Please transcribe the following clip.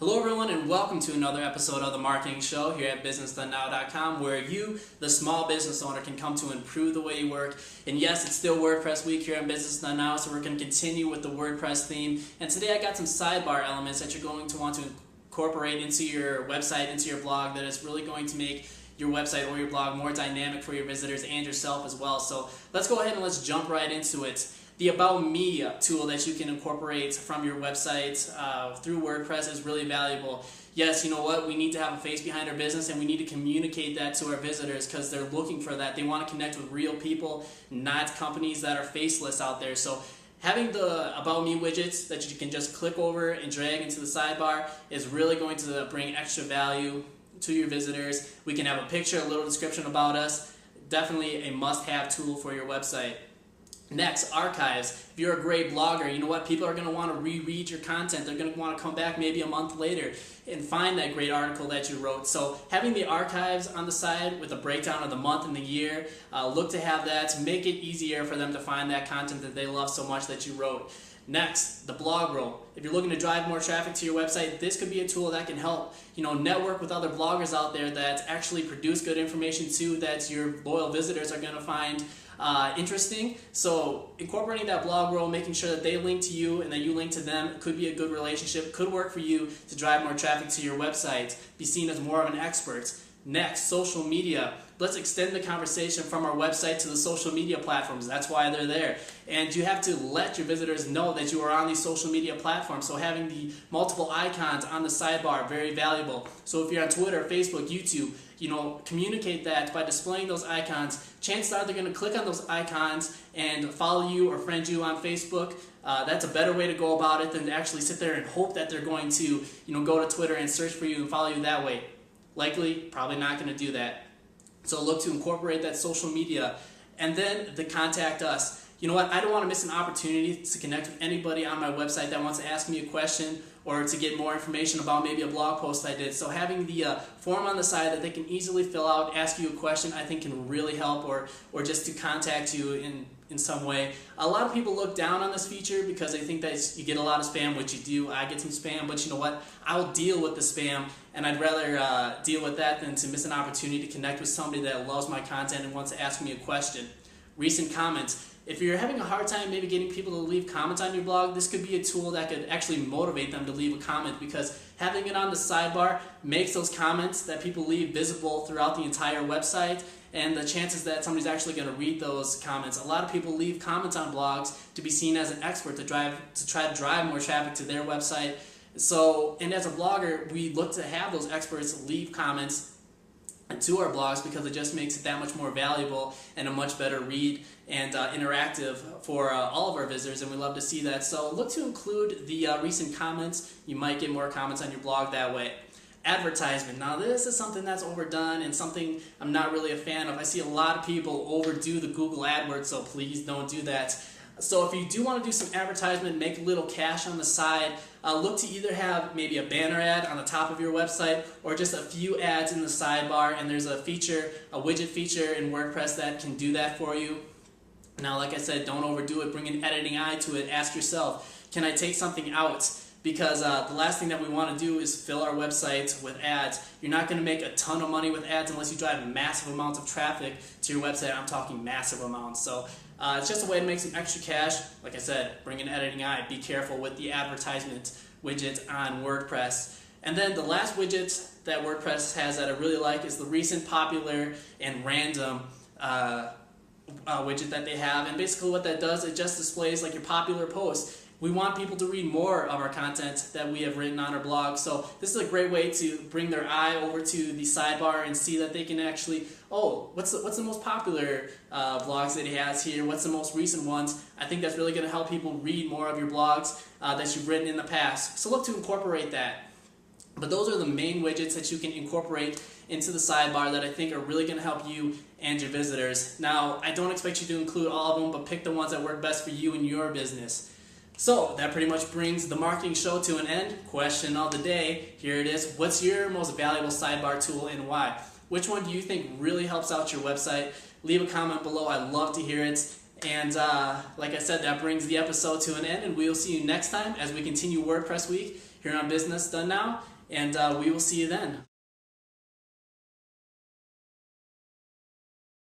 Hello everyone and welcome to another episode of The Marketing Show here at BusinessDoneNow.com, where you, the small business owner, can come to improve the way you work. And yes, it's still WordPress week here on Business Done Now, so we're going to continue with the WordPress theme. And today I got some sidebar elements that you're going to want to incorporate into your website, into your blog, that is really going to make your website or your blog more dynamic for your visitors and yourself as well. So let's go ahead and let's jump right into it. The About Me tool that you can incorporate from your website through WordPress is really valuable. Yes, you know what? We need to have a face behind our business, and we need to communicate that to our visitors because they're looking for that. They want to connect with real people, not companies that are faceless out there. So having the About Me widgets that you can just click over and drag into the sidebar is really going to bring extra value to your visitors. We can have a picture, a little description about us. Definitely a must-have tool for your website. Next, archives. If you're a great blogger, you know what? People are going to want to reread your content. They're going to want to come back maybe a month later and find that great article that you wrote. So having the archives on the side with a breakdown of the month and the year, look to have that to make it easier for them to find that content that they love so much that you wrote. Next, the blog roll. If you're looking to drive more traffic to your website, this could be a tool that can help, network with other bloggers out there that actually produce good information too, that your loyal visitors are going to find interesting. So incorporating that blog roll, making sure that they link to you and that you link to them, could be a good relationship, could work for you to drive more traffic to your website, be seen as more of an expert. Next, social media. Let's extend the conversation from our website to the social media platforms. That's why they're there. And you have to let your visitors know that you are on these social media platforms. So having the multiple icons on the sidebar, very valuable. So if you're on Twitter, Facebook, YouTube, communicate that by displaying those icons. Chances are they're going to click on those icons and follow you or friend you on Facebook. That's a better way to go about it than to actually sit there and hope that they're going to go to Twitter and search for you and follow you that way. Likely, probably not going to do that. So look to incorporate that social media. And then the contact us. You know what? I don't want to miss an opportunity to connect with anybody on my website that wants to ask me a question or to get more information about maybe a blog post I did. So having the form on the side that they can easily fill out, ask you a question, I think can really help, or just to contact you in some way. A lot of people look down on this feature because they think that you get a lot of spam, which you do. I get some spam, but you know what? I'll deal with the spam, and I'd rather deal with that than to miss an opportunity to connect with somebody that loves my content and wants to ask me a question. Recent comments. If you're having a hard time maybe getting people to leave comments on your blog, this could be a tool that could actually motivate them to leave a comment, because having it on the sidebar makes those comments that people leave visible throughout the entire website, and the chances that somebody's actually going to read those comments. A lot of people leave comments on blogs to be seen as an expert, to try to drive more traffic to their website. So, and as a blogger, we look to have those experts leave comments to our blogs because it just makes it that much more valuable and a much better read and interactive for all of our visitors, and we love to see that. So look to include the recent comments. You might get more comments on your blog that way. Advertisement. Now this is something that's overdone and something I'm not really a fan of. I see a lot of people overdo the Google AdWords, so please don't do that. So if you do want to do some advertisement, make a little cash on the side, look to either have maybe a banner ad on the top of your website or just a few ads in the sidebar, and there's a widget feature in WordPress that can do that for you. Now, like I said, don't overdo it. Bring an editing eye to it. Ask yourself, can I take something out? Because the last thing that we want to do is fill our website with ads. You're not going to make a ton of money with ads unless you drive massive amounts of traffic to your website. I'm talking massive amounts. So it's just a way to make some extra cash. Like I said, bring an editing eye. Be careful with the advertisement widget on WordPress. And then the last widget that WordPress has that I really like is the recent, popular, and random widget that they have. And basically what that does, it just displays like your popular posts. We want people to read more of our content that we have written on our blog. So this is a great way to bring their eye over to the sidebar and see that they can actually, what's the most popular blogs that he has here? What's the most recent ones? I think that's really going to help people read more of your blogs that you've written in the past. So look to incorporate that. But those are the main widgets that you can incorporate into the sidebar that I think are really going to help you and your visitors. Now, I don't expect you to include all of them, but pick the ones that work best for you and your business. So that pretty much brings the marketing show to an end. Question of the day, here it is. What's your most valuable sidebar tool and why? Which one do you think really helps out your website? Leave a comment below. I'd love to hear it. And like I said, that brings the episode to an end, and we'll see you next time as we continue WordPress Week here on Business Done Now. and we will see you then.